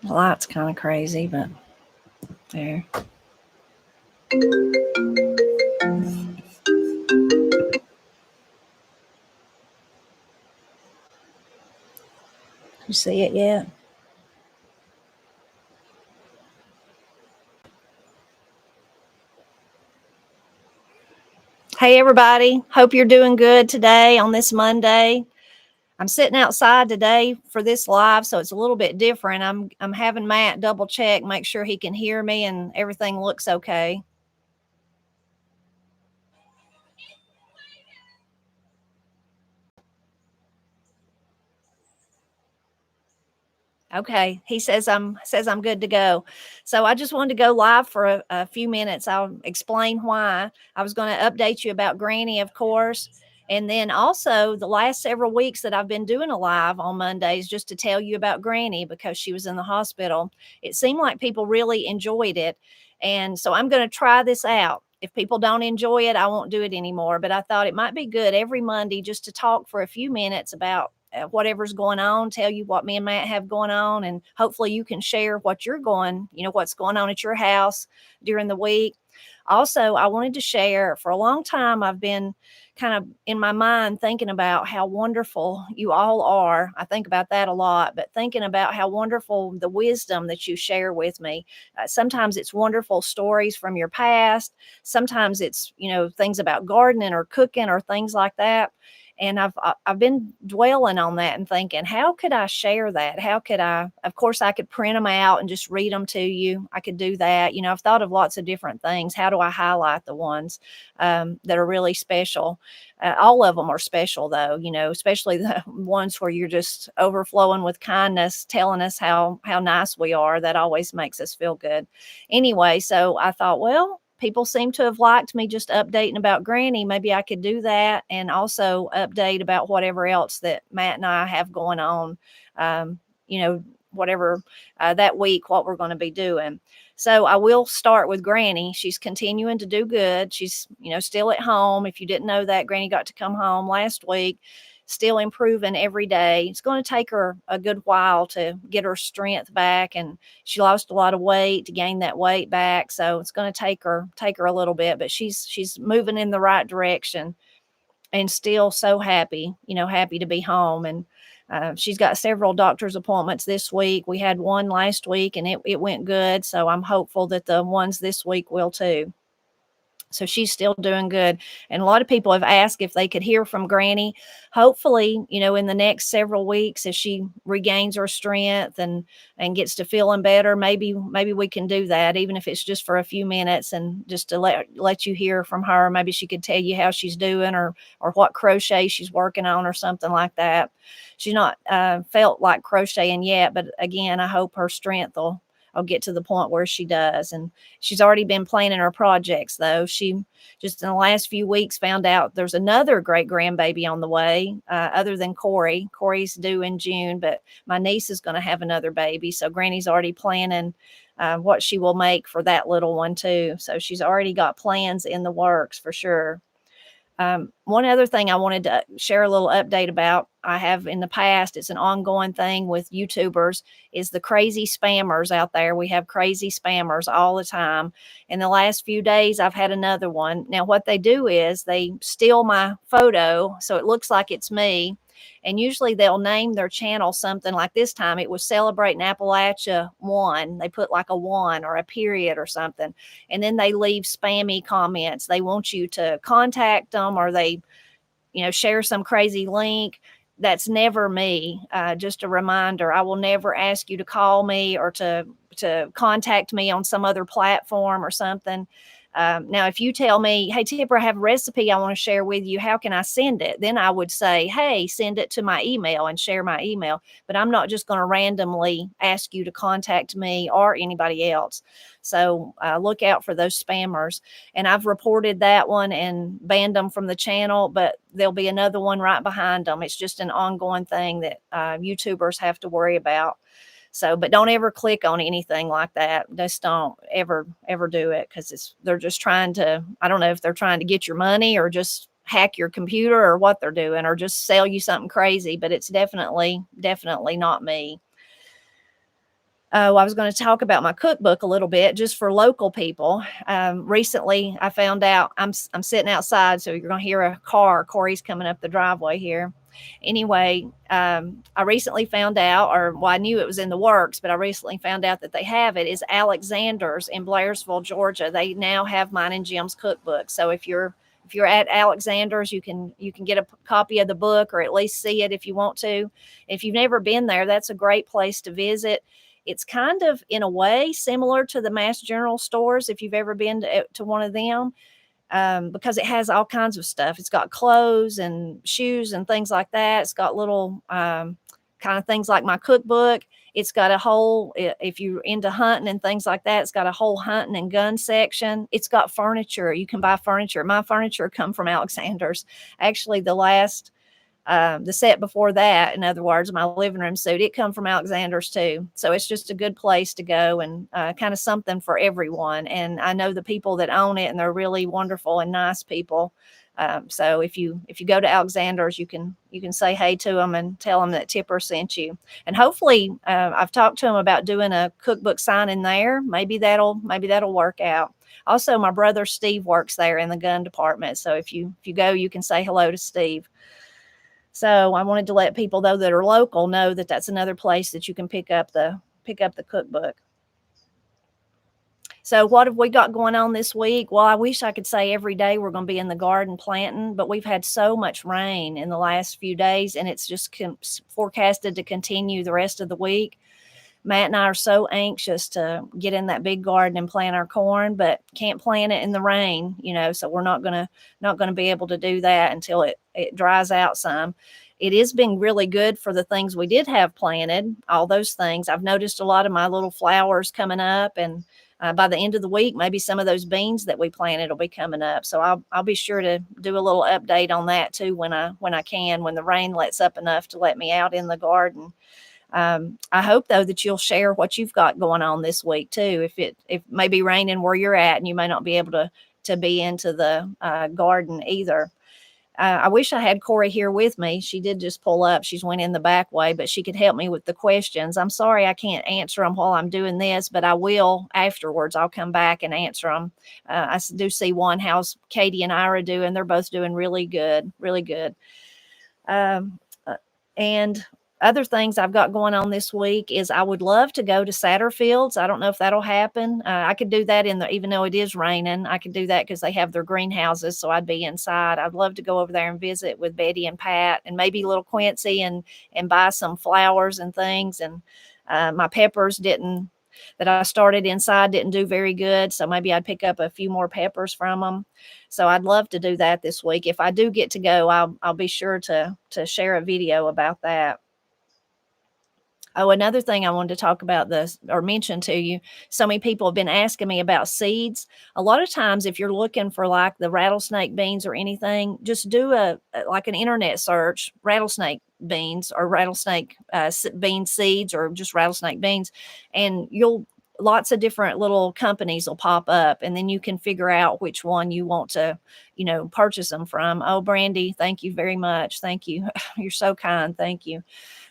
The light's kind of crazy, but there. You see it yet? Hey, everybody. Hope you're doing good today on this Monday. I'm sitting outside today for this live, so it's a little bit different. I'm having Matt double check, make sure he can hear me and everything looks okay. Okay, he says I'm good to go. So I just wanted to go live for a few minutes. I'll explain why. I was going to update you about Granny, of course, and then also the last several weeks that I've been doing a live on Mondays just to tell you about Granny because she was in the hospital. It seemed like people really enjoyed it, and so I'm going to try this out. If people don't enjoy it, I won't do it anymore. But I thought it might be good every Monday just to talk for a few minutes about whatever's going on, tell you what me and Matt have going on, and hopefully you can share what you're going, what's going on at your house during the week. Also, I wanted to share for a long time, I've been kind of in my mind thinking about how wonderful you all are. I think about that a lot, but thinking about how wonderful the wisdom that you share with me. Sometimes it's wonderful stories from your past. Sometimes it's, things about gardening or cooking or things like that. And I've been dwelling on that and thinking, how could I share that? How could I? Of course, I could print them out and just read them to you. I could do that. I've thought of lots of different things. How do I highlight the ones that are really special? All of them are special, though. Especially the ones where you're just overflowing with kindness, telling us how nice we are. That always makes us feel good. Anyway, so I thought, well, people seem to have liked me just updating about Granny. Maybe I could do that and also update about whatever else that Matt and I have going on, um, whatever that week, what we're going to be doing. So I will start with Granny. She's continuing to do good. She's, still at home. If you didn't know that, Granny got to come home last week, still improving every day. It's going to take her a good while to get her strength back, and she lost a lot of weight to gain that weight back. So it's going to take her a little bit, but she's moving in the right direction and still so happy, happy to be home. And she's got several doctor's appointments this week. We had one last week and it went good. So I'm hopeful that the ones this week will too. So she's still doing good. And a lot of people have asked if they could hear from Granny. Hopefully, in the next several weeks, as she regains her strength and gets to feeling better, maybe we can do that, even if it's just for a few minutes and just to let you hear from her. Maybe she could tell you how she's doing or what crochet she's working on or something like that. She's not felt like crocheting yet, but again, I hope her strength will get to the point where she does. And she's already been planning her projects, though. She just in the last few weeks found out there's another great grandbaby on the way, other than Corey. Corey's due in June, but my niece is going to have another baby. So Granny's already planning what she will make for that little one, too. So she's already got plans in the works for sure. One other thing I wanted to share a little update about, I have in the past, it's an ongoing thing with YouTubers, is the crazy spammers out there. We have crazy spammers all the time. In the last few days, I've had another one. Now, what they do is they steal my photo so it looks like it's me. And usually they'll name their channel something like this time. It was Celebrating Appalachia 1. They put like a 1 or a period or something. And then they leave spammy comments. They want you to contact them or they, share some crazy link. That's never me. Just a reminder, I will never ask you to call me or to contact me on some other platform or something. Now, if you tell me, hey, Tipper, I have a recipe I want to share with you, how can I send it? Then I would say, hey, send it to my email and share my email. But I'm not just going to randomly ask you to contact me or anybody else. So look out for those spammers. And I've reported that one and banned them from the channel, but there'll be another one right behind them. It's just an ongoing thing that YouTubers have to worry about. So, but don't ever click on anything like that. Just don't ever do it because they're just trying to, I don't know if they're trying to get your money or just hack your computer or what they're doing or just sell you something crazy, but it's definitely not me. I was going to talk about my cookbook a little bit just for local people. Recently, I found out I'm sitting outside, so you're going to hear a car. Corey's coming up the driveway here. Anyway, I recently found out, or well, I knew it was in the works, but I recently found out that they have it. Is Alexander's in Blairsville, Georgia. They now have mine and Jim's cookbook. So if you're at Alexander's, you can get a copy of the book or at least see it if you want to. If you've never been there, that's a great place to visit. It's kind of, in a way, similar to the Mass General stores if you've ever been to one of them, because it has all kinds of stuff. It's got clothes and shoes and things like that. It's got little kind of things like my cookbook. It's got a whole, if you're into hunting and things like that, it's got a whole hunting and gun section. It's got furniture. You can buy furniture. My furniture come from Alexander's. Actually, the set before that, in other words, my living room suite, it come from Alexander's too. So it's just a good place to go, and kind of something for everyone. And I know the people that own it, and they're really wonderful and nice people. So if you go to Alexander's, you can say hey to them and tell them that Tipper sent you. And hopefully, I've talked to them about doing a cookbook signing there. Maybe that'll work out. Also, my brother Steve works there in the gun department. So if you go, you can say hello to Steve. So I wanted to let people, though, that are local know that that's another place that you can pick up the cookbook. So what have we got going on this week? Well, I wish I could say every day we're going to be in the garden planting, but we've had so much rain in the last few days, and it's just forecasted to continue the rest of the week. Matt and I are so anxious to get in that big garden and plant our corn, but can't plant it in the rain, so we're not gonna be able to do that until it dries out some. It has been really good for the things we did have planted, all those things. I've noticed a lot of my little flowers coming up, and by the end of the week, maybe some of those beans that we planted will be coming up. So I'll be sure to do a little update on that too when I can, when the rain lets up enough to let me out in the garden. I hope, though, that you'll share what you've got going on this week too. If it may be raining where you're at, and you may not be able to be into the garden either. I wish I had Corey here with me. She did just pull up. She's went in the back way, but she could help me with the questions. I'm sorry I can't answer them while I'm doing this, but I will afterwards. I'll come back and answer them. I do see one. How's Katie and Ira doing? They're both doing really good, really good. And other things I've got going on this week is I would love to go to Satterfield's. I don't know if that'll happen. I could do that even though it is raining, I could do that because they have their greenhouses, so I'd be inside. I'd love to go over there and visit with Betty and Pat and maybe little Quincy and buy some flowers and things. And my peppers that I started inside didn't do very good, so maybe I'd pick up a few more peppers from them. So I'd love to do that this week. If I do get to go, I'll be sure to share a video about that. Oh, another thing I wanted to talk about or mention to you. So many people have been asking me about seeds. A lot of times, if you're looking for like the rattlesnake beans or anything, just do like an internet search, rattlesnake beans or rattlesnake bean seeds or just rattlesnake beans, and lots of different little companies will pop up, and then you can figure out which one you want to, purchase them from. Oh, Brandy, thank you very much. Thank you. You're so kind. Thank you.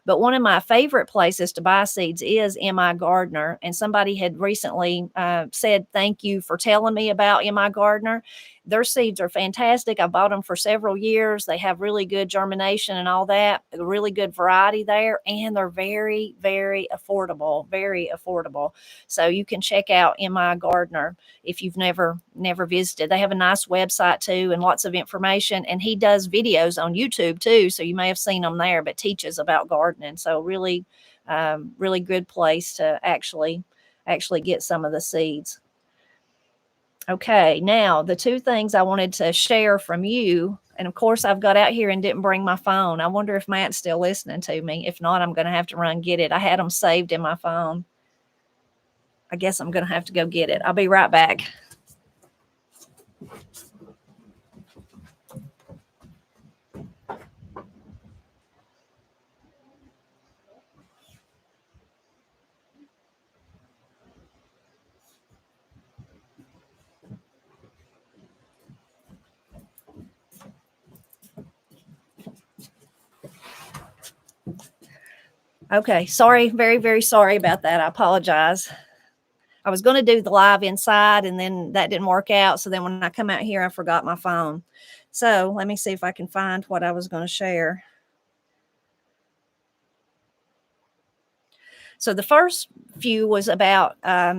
But one of my favorite places to buy seeds is M.I. Gardner. And somebody had recently said, thank you for telling me about M.I. Gardner. Their seeds are fantastic. I bought them for several years. They have really good germination and all that, a really good variety there. And they're very, very affordable, very affordable. So you can check out M.I. Gardner if you've never visited. They have a nice website too and lots of information. And he does videos on YouTube too. So you may have seen them there, but teaches about gardening. So really, really good place to actually get some of the seeds. Okay, now the two things I wanted to share from you, and of course I've got out here and didn't bring my phone. I wonder if Matt's still listening to me. If not, I'm going to have to run get it. I had them saved in my phone. I guess I'm going to have to go get it. I'll be right back. Okay, sorry, very, very sorry about that. I apologize. I was going to do the live inside and then that didn't work out. So then when I come out here, I forgot my phone. So let me see if I can find what I was going to share. So the first few was about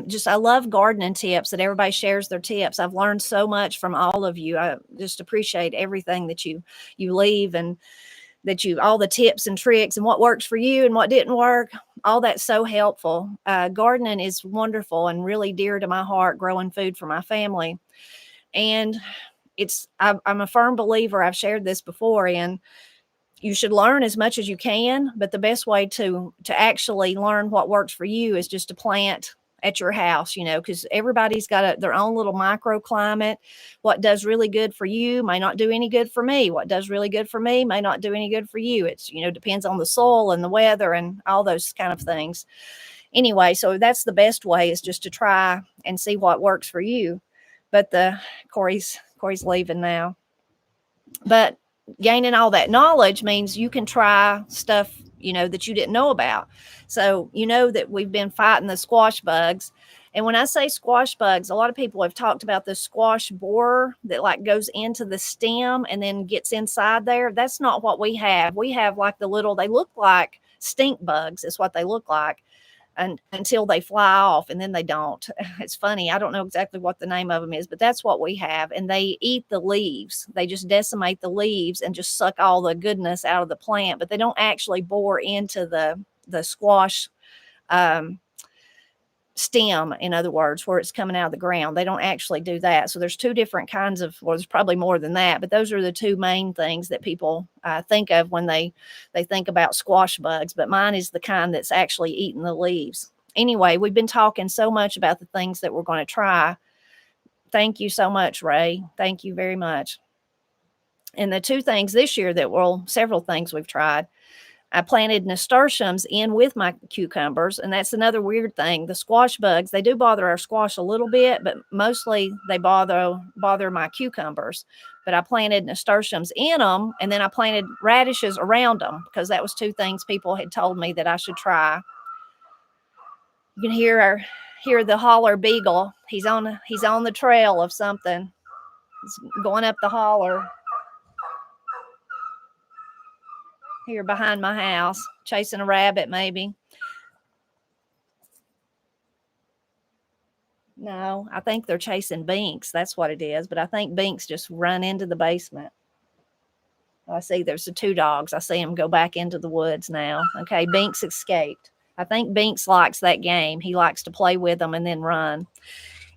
just I love gardening tips that everybody shares their tips. I've learned so much from all of you. I just appreciate everything that you leave and that you all the tips and tricks and what works for you and what didn't work. All that's so helpful. Gardening is wonderful and really dear to my heart. Growing food for my family, and I'm a firm believer. I've shared this before, and you should learn as much as you can, but the best way to actually learn what works for you is just to plant at your house, because everybody's got their own little microclimate. What does really good for you may not do any good for me. What does really good for me may not do any good for you. It's, depends on the soil and the weather and all those kind of things. Anyway, so that's the best way, is just to try and see what works for you. But Corey's leaving now. But gaining all that knowledge means you can try stuff, that you didn't know about. So, that we've been fighting the squash bugs. And when I say squash bugs, a lot of people have talked about the squash borer that like goes into the stem and then gets inside there. That's not what we have. We have like they look like stink bugs is what they look like. And until they fly off, and then they don't. It's funny. I don't know exactly what the name of them is, but that's what we have. And they eat the leaves. They just decimate the leaves and just suck all the goodness out of the plant, but they don't actually bore into the squash stem, in other words, where it's coming out of the ground. They don't actually do that. So there's two different kinds of, well, there's probably more than that, but those are the two main things that people think of when they think about squash bugs. But mine is the kind that's actually eating the leaves. Anyway, we've been talking so much about the things that we're going to try. Thank you so much, Ray. Thank you very much. And the two things this year several things we've tried. I planted nasturtiums in with my cucumbers, and that's another weird thing. The squash bugs, they do bother our squash a little bit, but mostly they bother my cucumbers. But I planted nasturtiums in them, and then I planted radishes around them because that was two things people had told me that I should try. You can hear the holler beagle. He's on the trail of something. He's going up the holler. Here behind my house, chasing a rabbit, maybe. No, I think they're chasing Binks. That's what it is. But I think Binks just run into the basement. I see there's the two dogs. I see him go back into the woods now. Okay, Binks escaped. I think Binks likes that game. He likes to play with them and then run.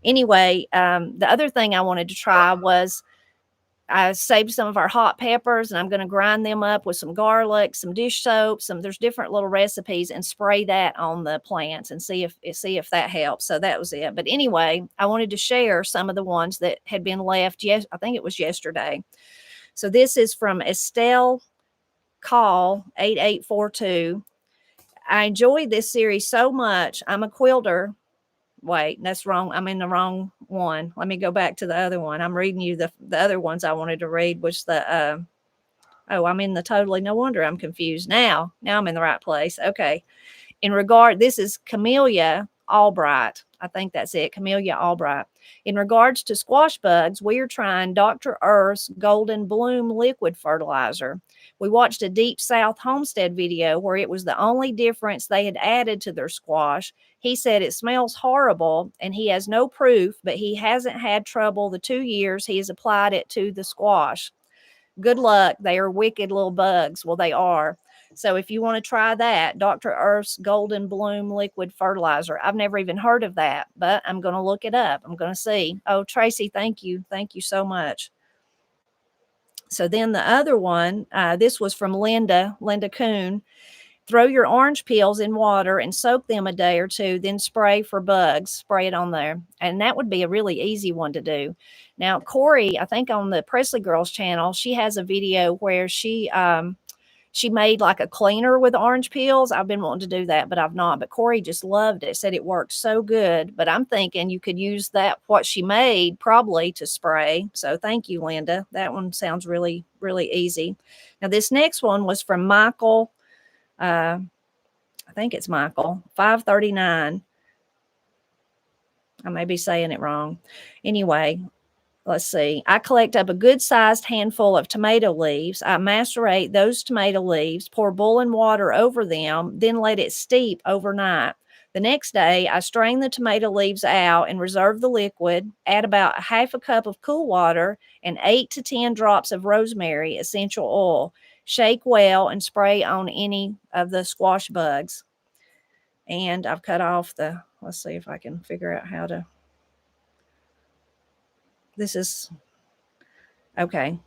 Anyway, the other thing I wanted to try was I saved some of our hot peppers, and I'm going to grind them up with some garlic, some dish soap, there's different little recipes, and spray that on the plants and see if that helps. So that was it. But anyway, I wanted to share some of the ones that had been left. I think it was yesterday. So this is from Estelle Call 8842. I enjoyed this series so much. I'm a quilter. Wait, that's wrong. I'm in the wrong one. Let me go back to the other one. I'm reading you the other ones I wanted to read, which I'm in the totally, no wonder I'm confused now. Now I'm in the right place. Okay. This is Camellia Albright. I think that's it. Camellia Albright. In regards to squash bugs, we are trying Dr. Earth's Golden Bloom liquid fertilizer. We watched a Deep South homestead video where it was the only difference they had added to their squash. He said it smells horrible and he has no proof, but he hasn't had trouble the 2 years he has applied it to the squash. Good luck. They are wicked little bugs. Well, they are. So if you want to try that, Dr. Earth's Golden Bloom liquid fertilizer. I've never even heard of that, but I'm going to look it up. I'm going to see. Oh, Tracy, thank you. Thank you so much. So then the other one, this was from Linda Kuhn. Throw your orange peels in water and soak them a day or two, then spray for bugs. Spray it on there. And that would be a really easy one to do. Now, Corey, I think on the Presley Girls channel, she has a video where she made like a cleaner with orange peels. I've been wanting to do that, but I've not. But Corey just loved it, said it worked so good. But I'm thinking you could use what she made, probably to spray. So thank you, Linda. That one sounds really, really easy. Now, this next one was from Michael I think it's Michael, 539. I may be saying it wrong. Anyway, let's see. I collect up a good sized handful of tomato leaves. I macerate those tomato leaves, pour boiling water over them, then let it steep overnight. The next day, I strain the tomato leaves out and reserve the liquid. Add about half a cup of cool water and 8 to 10 drops of rosemary essential oil. Shake well and spray on any of the squash bugs. And I've cut off the, let's see if I can figure out how to, this is, okay.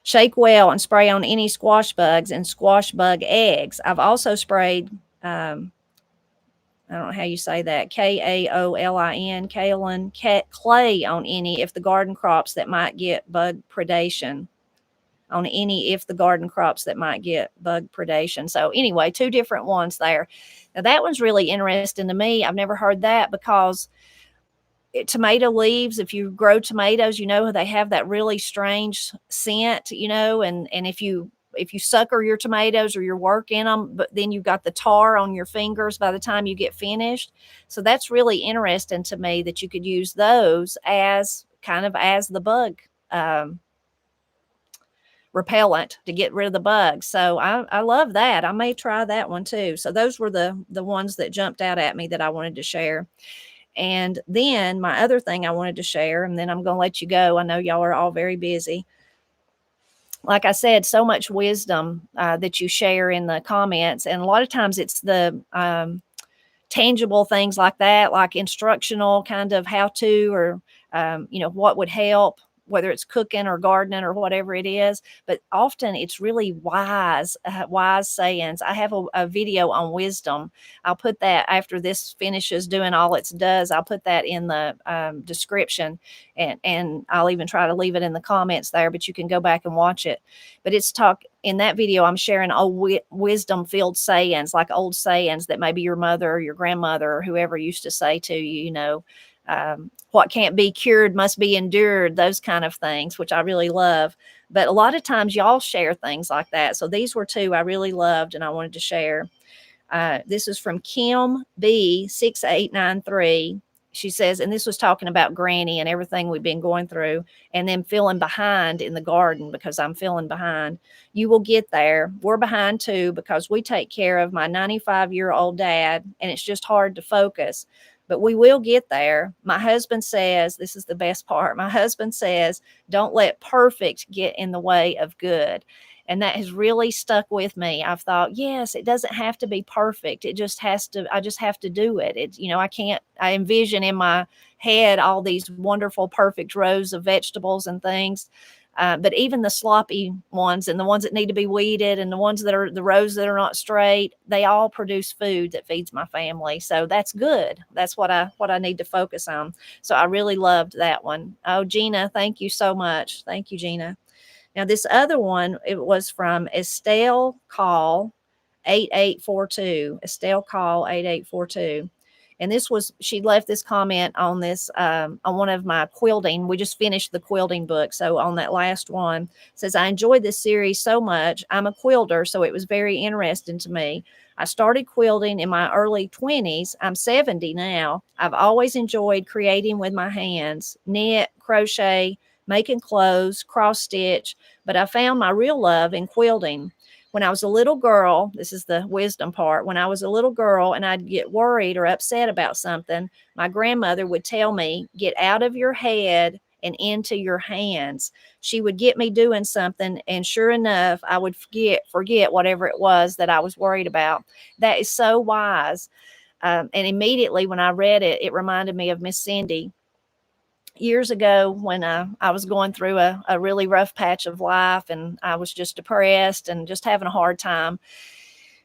Shake well and spray on any squash bugs and squash bug eggs. I've also sprayed, I don't know how you say that, Kaolin, kaolin, clay on any if the garden crops that might get bug predation. On any if the garden crops that might get bug predation. So anyway, two different ones there. Now that one's really interesting to me. I've never heard that because tomato leaves, if you grow tomatoes, they have that really strange scent, and if you sucker your tomatoes or your work in them, but then you've got the tar on your fingers by the time you get finished. So that's really interesting to me that you could use those as kind of as the bug um, repellent to get rid of the bugs. So I love that. I may try that one too. So those were the ones that jumped out at me that I wanted to share. And then my other thing I wanted to share, and then I'm going to let you go. I know y'all are all very busy. Like I said, so much wisdom that you share in the comments. And a lot of times it's the tangible things like that, like instructional kind of how to, or, what would help, whether it's cooking or gardening or whatever it is. But often it's really wise sayings. I have a video on wisdom. I'll put that after this finishes doing all it does. I'll put that in the description, and I'll even try to leave it in the comments there, but you can go back and watch it. But it's in that video, I'm sharing old wisdom filled sayings, like old sayings that maybe your mother or your grandmother or whoever used to say to you, what can't be cured must be endured, those kind of things, which I really love. But a lot of times y'all share things like that. So these were two I really loved and I wanted to share. This is from Kim B6893. She says, and this was talking about Granny and everything we've been going through, and then feeling behind in the garden because I'm feeling behind. You will get there. We're behind too because we take care of my 95-year-old dad, and it's just hard to focus. But we will get there. My husband says, this is the best part. My husband says, don't let perfect get in the way of good. And that has really stuck with me. I've thought, yes, it doesn't have to be perfect. I just have to do it. I envision in my head all these wonderful, perfect rows of vegetables and things. But even the sloppy ones and the ones that need to be weeded and the ones that are the rows that are not straight, they all produce food that feeds my family. So that's good. That's what I need to focus on. So I really loved that one. Oh, Gina, thank you so much. Thank you, Gina. Now, this other one, it was from Estelle Call 8842. Estelle Call 8842. And she left this comment on this, on one of my quilting. We just finished the quilting book. So on that last one, says, I enjoyed this series so much. I'm a quilter, so it was very interesting to me. I started quilting in my early 20s. I'm 70 now. I've always enjoyed creating with my hands, knit, crochet, making clothes, cross stitch, but I found my real love in quilting. When I was a little girl, this is the wisdom part. When I was a little girl and I'd get worried or upset about something, my grandmother would tell me, get out of your head and into your hands. She would get me doing something, and sure enough, I would forget whatever it was that I was worried about. That is so wise. And immediately when I read it, it reminded me of Miss Cindy years ago when I was going through a really rough patch of life, and I was just depressed and just having a hard time.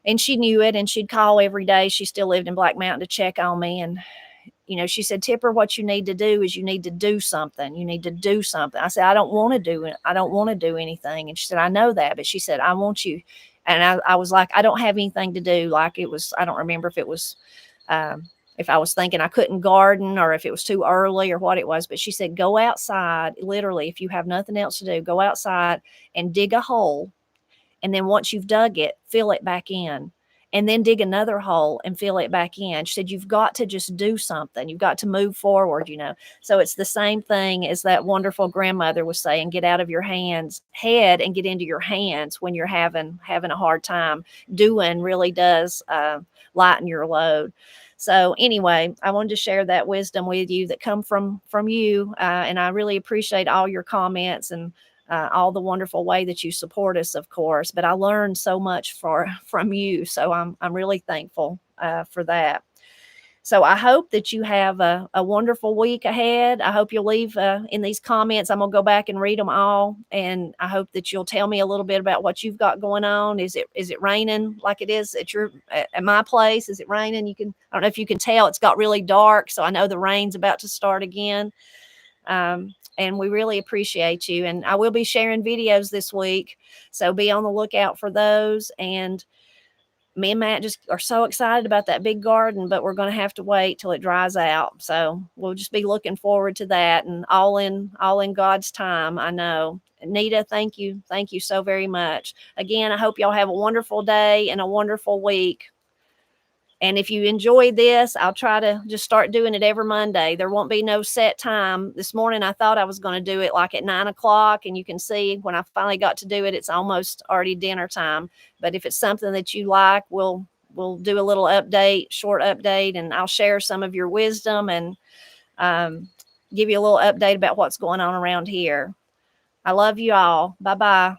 And she knew it, and she'd call every day. She still lived in Black Mountain to check on me. And, she said, Tipper, what you need to do is you need to do something. You need to do something. I said, I don't want to do it. I don't want to do anything. And she said, I know that. But she said, I want you. And I was like, I don't have anything to do. Like it was, I don't remember if it was, if I was thinking I couldn't garden or if it was too early or what it was. But she said, go outside. Literally, if you have nothing else to do, go outside and dig a hole. And then once you've dug it, fill it back in. and then dig another hole and fill it back in. She said, you've got to just do something. You've got to move forward, you know. So it's the same thing as that wonderful grandmother was saying, get out of your head and get into your hands when you're having a hard time. Doing really does lighten your load. So anyway, I wanted to share that wisdom with you that come from you, and I really appreciate all your comments and all the wonderful way that you support us, of course. But I learned so much from you, so I'm really thankful for that. So I hope that you have a wonderful week ahead. I hope you'll leave in these comments. I'm gonna go back and read them all, and I hope that you'll tell me a little bit about what you've got going on. Is it raining like it is at my place? Is it raining? I don't know if you can tell. It's got really dark, so I know the rain's about to start again. And we really appreciate you. And I will be sharing videos this week, so be on the lookout for those. And me and Matt just are so excited about that big garden, but we're going to have to wait till it dries out. So we'll just be looking forward to that, and all in God's time, I know. Nita, thank you. Thank you so very much. Again, I hope y'all have a wonderful day and a wonderful week. And if you enjoyed this, I'll try to just start doing it every Monday. There won't be no set time. This morning, I thought I was going to do it like at 9 o'clock. And you can see when I finally got to do it, it's almost already dinner time. But if it's something that you like, we'll do a little short update, and I'll share some of your wisdom and give you a little update about what's going on around here. I love you all. Bye-bye.